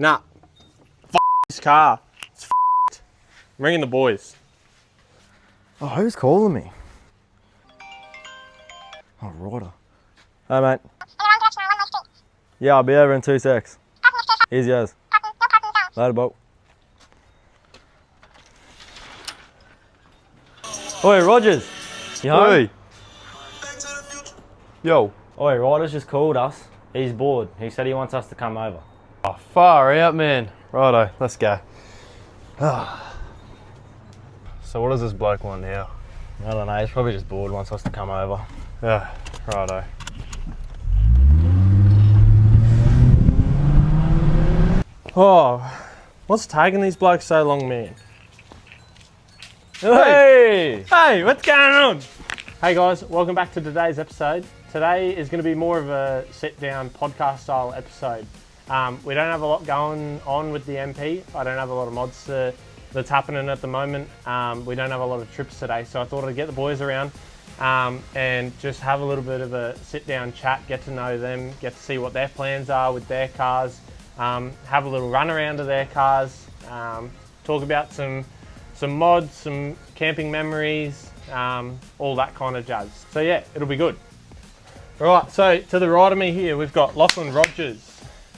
Nah. This car. It's f***ed. I'm ringing the boys. Oh, who's calling me? Oh, Ryder. Hey, mate. Yeah, I'll be over in 2 secs. Easy as. Later, boat. Oi, Rogers. You home? Hey. Yo. Oi, Ryder's just called us. He's bored. He said he wants us to come over. Oh, far out, man. Righto, let's go. So what does this bloke want now? I don't know, he's probably just bored, wants us to come over. Yeah, righto. Oh, what's taking these blokes so long, man? Hey! Hey, what's going on? Hey guys, welcome back to today's episode. Today is going to be more of a sit-down podcast style episode. We don't have a lot going on with the MP. I don't have a lot of mods that's happening at the moment. We don't have a lot of trips today, so I thought I'd get the boys around and just have a little bit of a sit-down chat, get to know them, get to see what their plans are with their cars, have a little run around of their cars, talk about some mods, some camping memories, all that kind of jazz. So yeah, it'll be good. Right, so to the right of me here, we've got Lachlan Rogers.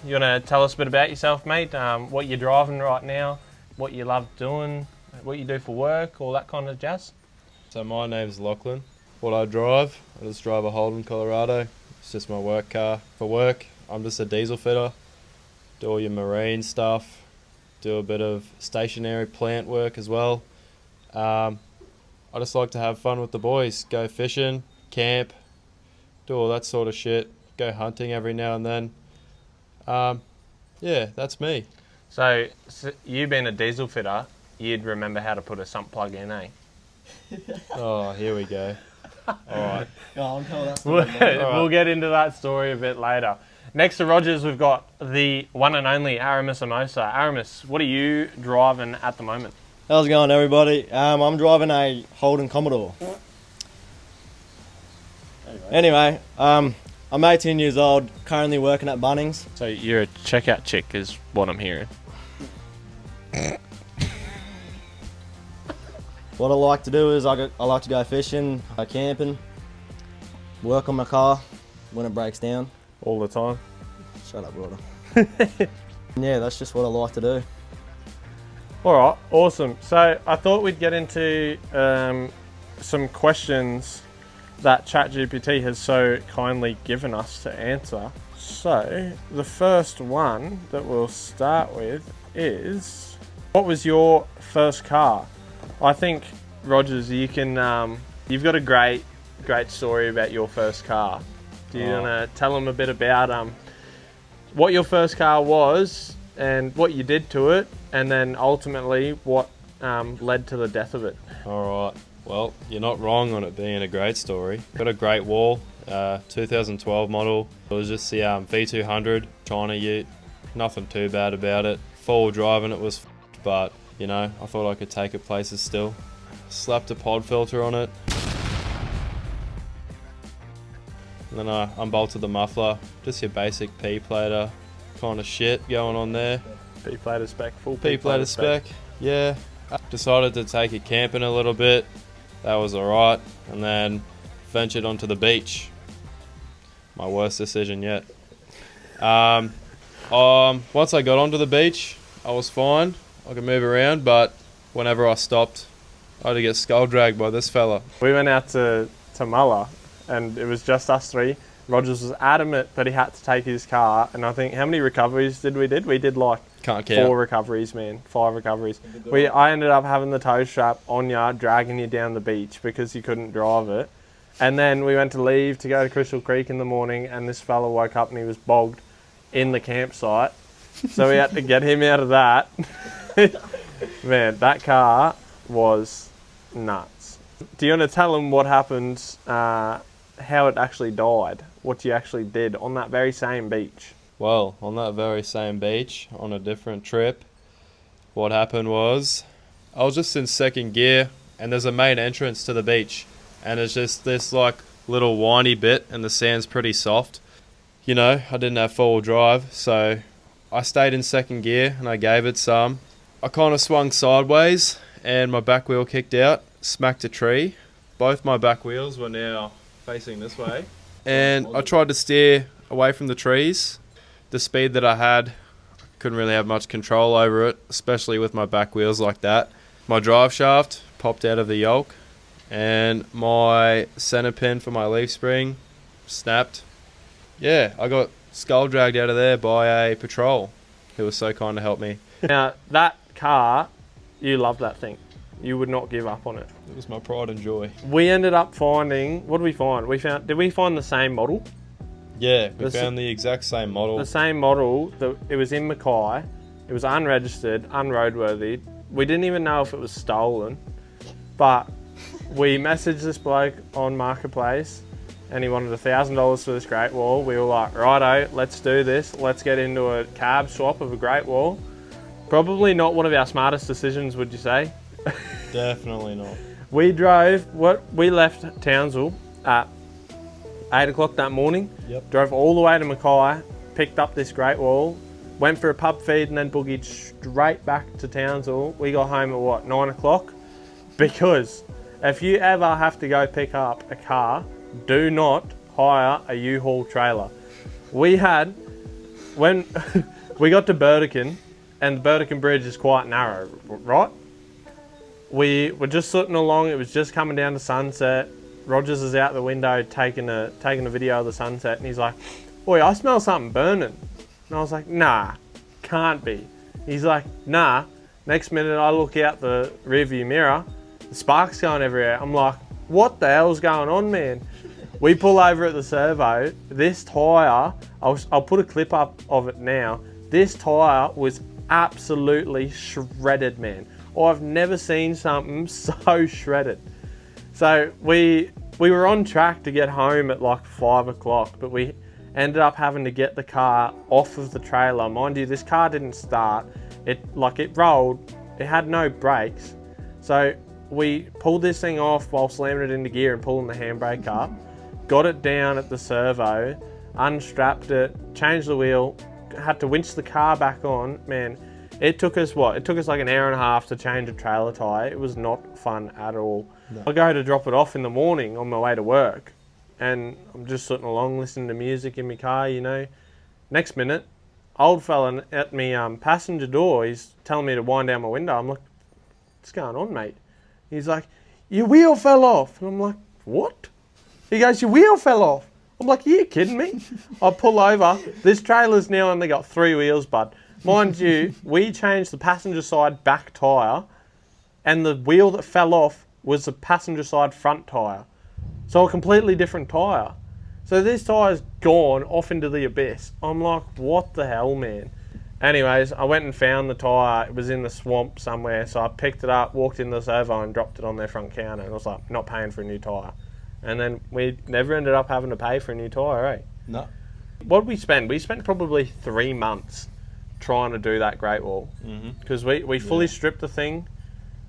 You want to tell us a bit about yourself, mate? What you're driving right now, what you love doing, what you do for work, all that kind of jazz? So my name's Lachlan. What I just drive a Holden Colorado. It's just my work car. For work, I'm just a diesel fitter. Do all your marine stuff. Do a bit of stationary plant work as well. I just like to have fun with the boys. Go fishing, camp, do all that sort of shit. Go hunting every now and then. Yeah, that's me. So you being a diesel fitter, you'd remember how to put a sump plug in, eh? Oh, here we go. Alright. We'll get into that story a bit later. Next to Rogers, we've got the one and only Aramis Amosa. Aramis, what are you driving at the moment? How's it going, everybody? I'm driving a Holden Commodore. Anyway, I'm 18 years old, currently working at Bunnings. So you're a checkout chick is what I'm hearing. What I like to do is I like to go fishing, camping, work on my car when it breaks down. All the time. Shut up, brother. Yeah, that's just what I like to do. Alright, awesome. So I thought we'd get into some questions that ChatGPT has so kindly given us to answer. So the first one that we'll start with is, what was your first car? I think, Rogers, you can, you've got a great story about your first car. Do you want to tell them a bit about what your first car was and what you did to it, and then ultimately what led to the death of it? Alright. Well, you're not wrong on it being a great story. Got a great wall, 2012 model. It was just the V200 China Ute. Nothing too bad about it. Four-wheel driving it was f***ed, but you know, I thought I could take it places still. Slapped a pod filter on it. And then I unbolted the muffler. Just your basic P-plater kind of shit going on there. P-plater spec, full P-plater spec, yeah. Decided to take it camping a little bit. That was alright, and then ventured onto the beach. My worst decision yet. Once I got onto the beach, I was fine. I could move around, but whenever I stopped, I had to get skull dragged by this fella. We went out to Mulla, and it was just us three. Rogers was adamant that he had to take his car, and I think, how many recoveries did we did? We did like Can't count. 4 recoveries, man. 5 recoveries. I ended up having the tow strap on you, dragging you down the beach because you couldn't drive it. And then we went to leave to go to Crystal Creek in the morning, and this fella woke up and he was bogged in the campsite. So we had to get him out of that. Man, that car was nuts. Do you want to tell him what happened, how it actually died, what you actually did on that very same beach? Well, on that very same beach, on a different trip, what happened was, I was just in second gear, and there's a main entrance to the beach, and it's just this like little windy bit, and the sand's pretty soft. You know, I didn't have four-wheel drive, so I stayed in second gear and I gave it some. I kind of swung sideways and my back wheel kicked out, smacked a tree. Both my back wheels were now facing this way. And I tried to steer away from the trees. The speed that I had, couldn't really have much control over it, especially with my back wheels like that. My drive shaft popped out of the yoke and my center pin for my leaf spring snapped. Yeah, I got skull dragged out of there by a patrol who was so kind to help me. Now, that car, you love that thing. You would not give up on it. It was my pride and joy. We ended up finding, what did we find? Did we find the same model? Yeah, we found the exact same model. The same model, it was in Mackay. It was unregistered, unroadworthy. We didn't even know if it was stolen, but we messaged this bloke on Marketplace and he wanted $1,000 for this Great Wall. We were like, righto, let's do this. Let's get into a cab swap of a Great Wall. Probably not one of our smartest decisions, would you say? Definitely not. We left Townsville at 8 o'clock that morning. Yep. Drove all the way to Mackay, picked up this Great Wall, went for a pub feed and then boogied straight back to Townsville. We got home at 9 o'clock? Because if you ever have to go pick up a car, do not hire a U-Haul trailer. When we got to Burdekin, and the Burdekin Bridge is quite narrow, right? We were just sitting along, it was just coming down to sunset. Rogers is out the window taking a video of the sunset and he's like, "Oi, I smell something burning." And I was like, "Nah, can't be." He's like, "Nah." Next minute I look out the rearview mirror, the sparks going everywhere. I'm like, "What the hell's going on, man?" We pull over at the servo. This tyre, I'll put a clip up of it now. This tyre was absolutely shredded, man. I've never seen something so shredded. So we were on track to get home at like 5 o'clock, but we ended up having to get the car off of the trailer. Mind you, this car didn't start. It rolled, it had no brakes. So we pulled this thing off while slamming it into gear and pulling the handbrake up, got it down at the servo, unstrapped it, changed the wheel, had to winch the car back on. Man, it took us like an hour and a half to change a trailer tyre. It was not fun at all. No. I go to drop it off in the morning on my way to work and I'm just sitting along listening to music in my car, you know. Next minute, old fella at me passenger door, he's telling me to wind down my window. I'm like, "What's going on, mate?" He's like, "Your wheel fell off." And I'm like, "What?" He goes, "Your wheel fell off." I'm like, "Are you kidding me?" I pull over. This trailer's now only got 3 wheels, bud. Mind you, we changed the passenger side back tyre and the wheel that fell off was the passenger side front tyre. So a completely different tyre. So this tyre's gone off into the abyss. I'm like, what the hell, man? Anyways, I went and found the tyre. It was in the swamp somewhere. So I picked it up, walked in the servo and dropped it on their front counter. And I was like, not paying for a new tyre. And then we never ended up having to pay for a new tyre, eh? No. What did we spend? We spent probably 3 months trying to do that Great Wall. Because we fully stripped the thing.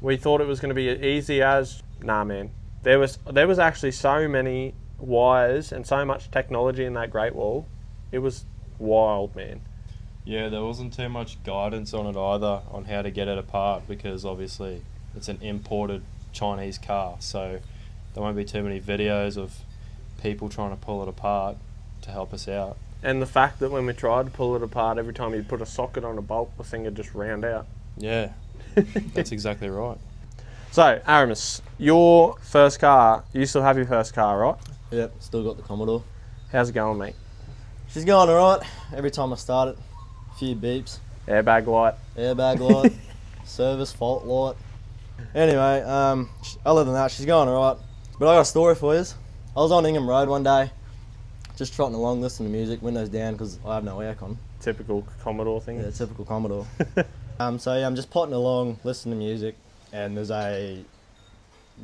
We thought it was going to be easy as... Nah, man. There was actually so many wires and so much technology in that Great Wall. It was wild, man. Yeah, there wasn't too much guidance on it either, on how to get it apart, because obviously it's an imported Chinese car, so there won't be too many videos of people trying to pull it apart to help us out. And the fact that when we tried to pull it apart, every time you put a socket on a bolt, the thing would just round out. Yeah, that's exactly right. So, Aramis, your first car, you still have your first car, right? Yep, still got the Commodore. How's it going, mate? She's going alright. Every time I start it, a few beeps. Airbag light. Service fault light. Anyway, other than that, she's going alright. But I got a story for you. I was on Ingham Road one day, just trotting along, listening to music, windows down because I have no aircon. Typical Commodore thing. Yeah, typical Commodore. So yeah, I'm just potting along, listening to music, and there's a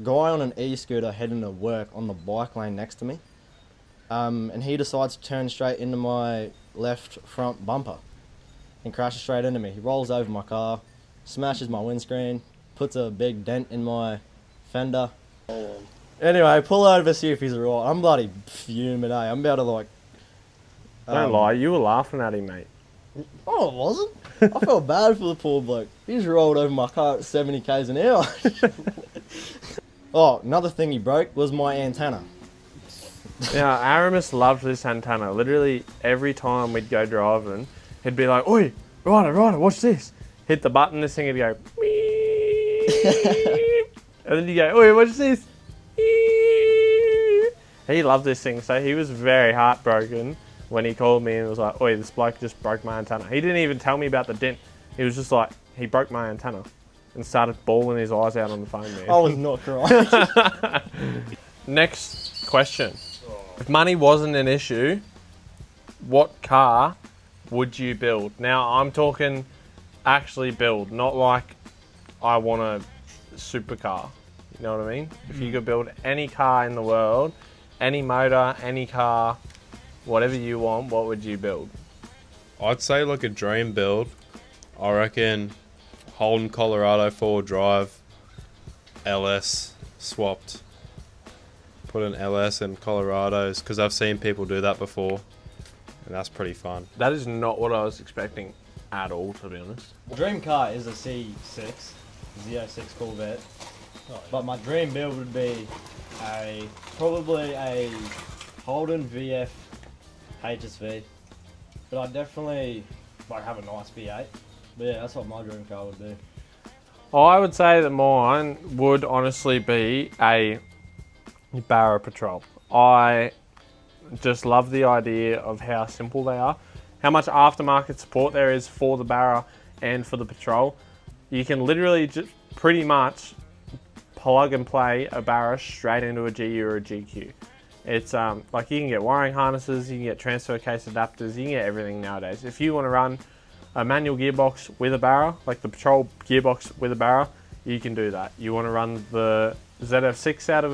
guy on an e-scooter heading to work on the bike lane next to me. And he decides to turn straight into my left front bumper and crashes straight into me. He rolls over my car, smashes my windscreen, puts a big dent in my fender. Anyway, pull over, see if he's alright. I'm bloody fuming, eh? I'm about to like... Don't lie, you were laughing at him, mate. Oh, it wasn't. I felt bad for the poor bloke. He just rolled over my car at 70 k's an hour. Oh, another thing he broke was my antenna. Yeah, Aramis loved this antenna. Literally every time we'd go driving, he'd be like, "Oi, Ryder, watch this." Hit the button, this thing would go, beep. And then you go, "Oi, watch this." Beep. He loved this thing, so he was very heartbroken when he called me and was like, "Oi, this bloke just broke my antenna." He didn't even tell me about the dent. He was just like, he broke my antenna and started bawling his eyes out on the phone, man. I was not crying. Next question. If money wasn't an issue, what car would you build? Now, I'm talking actually build, not like I want a supercar. You know what I mean? If you could build any car in the world, any motor, any car, whatever you want, what would you build? I'd say like a dream build. I reckon Holden Colorado 4-wheel drive, LS swapped. Put an LS in Colorados because I've seen people do that before, and that's pretty fun. That is not what I was expecting at all, to be honest. Dream car is a C6, Z06 Corvette. But my dream build would be probably a Holden VF HSV. But I'd definitely like have a nice V8. But yeah, that's what my dream car would be. I would say that mine would honestly be a Barra Patrol. I just love the idea of how simple they are, how much aftermarket support there is for the Barra and for the Patrol. You can literally just pretty much plug and play a Barra straight into a GU or a GQ. It's like you can get wiring harnesses, you can get transfer case adapters, you can get everything nowadays. If you want to run a manual gearbox with a Barra, like the Patrol gearbox with a Barra, you can do that. You want to run the ZF6 out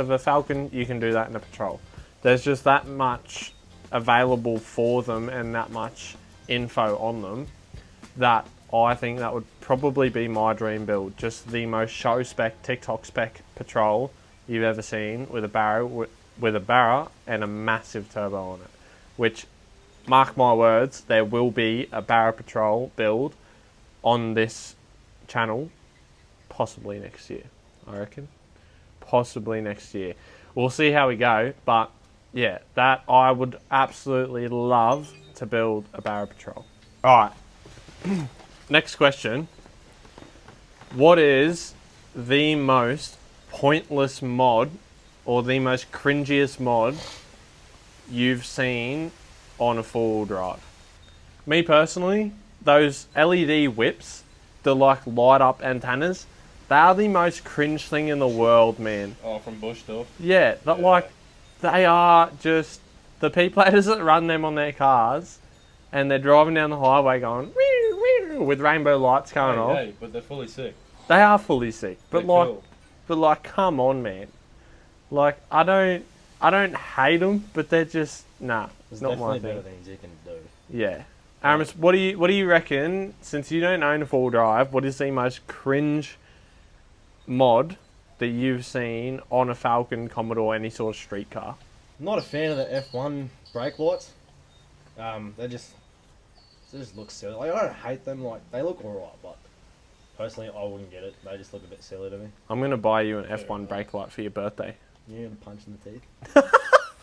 of a Falcon, you can do that in a Patrol. There's just that much available for them and that much info on them that I think that would probably be my dream build. Just the most show spec, TikTok spec Patrol you've ever seen with a Barra and a massive turbo on it. Which, mark my words, there will be a Barra Patrol build on this channel possibly next year, I reckon. Possibly next year. We'll see how we go, but yeah, that I would absolutely love to build a Barra Patrol. Alright, next question. What is the most pointless mod or the most cringiest mod you've seen on a four-wheel drive? Me personally, those LED whips, the like light up antennas, they are the most cringe thing in the world, man. Oh, from Bushdorf? Yeah, but like, they are just the P-platers that run them on their cars, and they're driving down the highway going, wee, wee, with rainbow lights going off. Hey, but they're fully sick. They are fully sick, but They're like, cool. but like, come on, man. Like, I don't hate them, but they're just, nah, There's not my definitely better thing. things you can do. Yeah. Aramis, what do you reckon, since you don't own a four-wheel drive, what is the most cringe mod that you've seen on a Falcon, Commodore, any sort of street car? I'm not a fan of the F1 brake lights. They just look silly. Like, I don't hate them. Like, they look alright, but personally, I wouldn't get it. They just look a bit silly to me. I'm going to buy you an F1 brake light for your birthday. You're gonna punch in the teeth.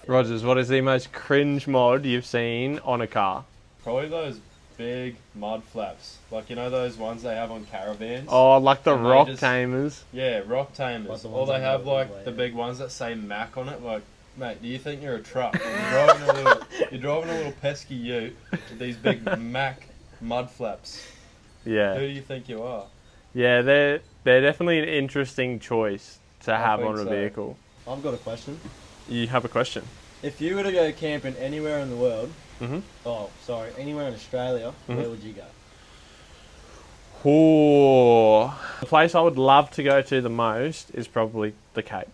Rogers, what is the most cringe mod you've seen on a car? Probably those big mud flaps. Like, you know those ones they have on caravans? Oh, like the And they rock just- tamers. Yeah, rock Like tamers. the Or ones they I have know, like yeah. the big ones that say Mac on it. Like, mate, do you think you're a truck? You're driving a little pesky ute with these big Mac mud flaps. Who Yeah. do you think you are? Yeah, they're definitely an interesting choice to have think on a so. vehicle. I've got a question. You have a question? If you were to go camping anywhere in the world, Mm-hmm. anywhere in Australia, Mhm. where would you go? Oh, the place I would love to go to the most is probably the Cape.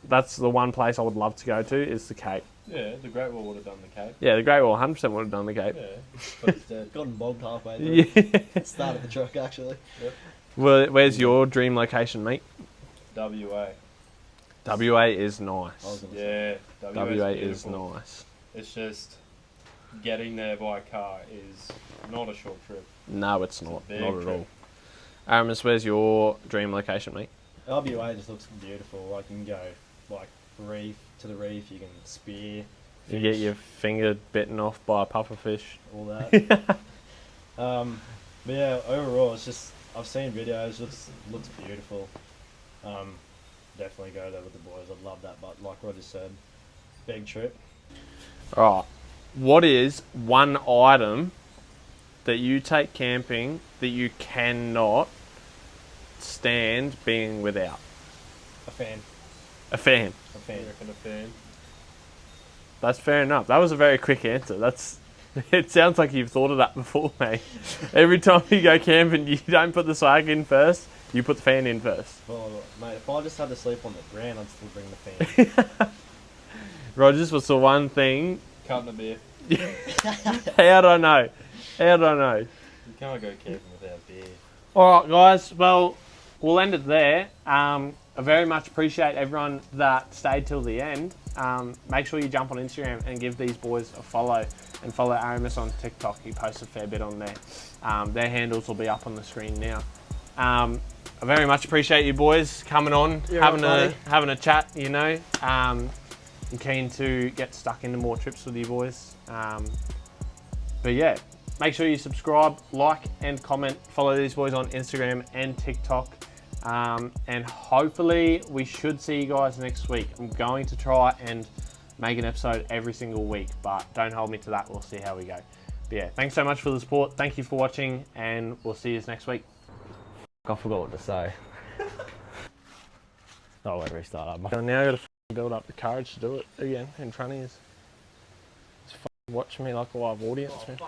That's the one place I would love to go to is the Cape. Yeah, the Great Wall would have done the Cape. Yeah, the Great Wall 100% would have done the Cape. Yeah, but it's dead. Gotten bogged halfway through. Yeah. Started the truck actually. Where's your dream location, mate? WA. WA is I was nice. gonna say. Yeah, WA is beautiful. nice. It's just getting there by car is not a short trip. No, it's not. big Not at trip. all. Aramis, where's your dream location, mate? LBA just looks beautiful. Like you can go like reef to the reef. You can spear. You get your finger bitten off by a pufferfish. All that. But yeah, overall, it's just I've seen videos. Looks beautiful. Definitely go there with the boys. I'd love that. But like Roger said, big trip. All right. What is one item that you take camping that you cannot stand being without? A fan. A fan. A fan. You reckon a fan? That's fair enough. That was a very quick answer. It sounds like you've thought of that before, mate. Every time you go camping, you don't put the swag in first, you put the fan in first. Well, mate, if I just had to sleep on the ground, I'd still bring the fan. Rogers, what's the one thing? Cutting a beer. How do I know? How do I know? You can't go camping without beer. Alright guys, well, we'll end it there. I very much appreciate everyone that stayed till the end. Make sure you jump on Instagram and give these boys a follow, and follow Aramis on TikTok. He posts a fair bit on there. Their handles will be up on the screen now. I very much appreciate you boys coming on, having a chat, you know. I'm keen to get stuck into more trips with you boys. But yeah, make sure you subscribe, like and comment. Follow these boys on Instagram and TikTok. And hopefully we should see you guys next week. I'm going to try and make an episode every single week, but don't hold me to that. We'll see how we go. But yeah, thanks so much for the support. Thank you for watching, and we'll see you next week. I forgot what to say. Oh, wait, restart up. Now I've got to build up the courage to do it again in front of you. Just watch me like a live audience, man.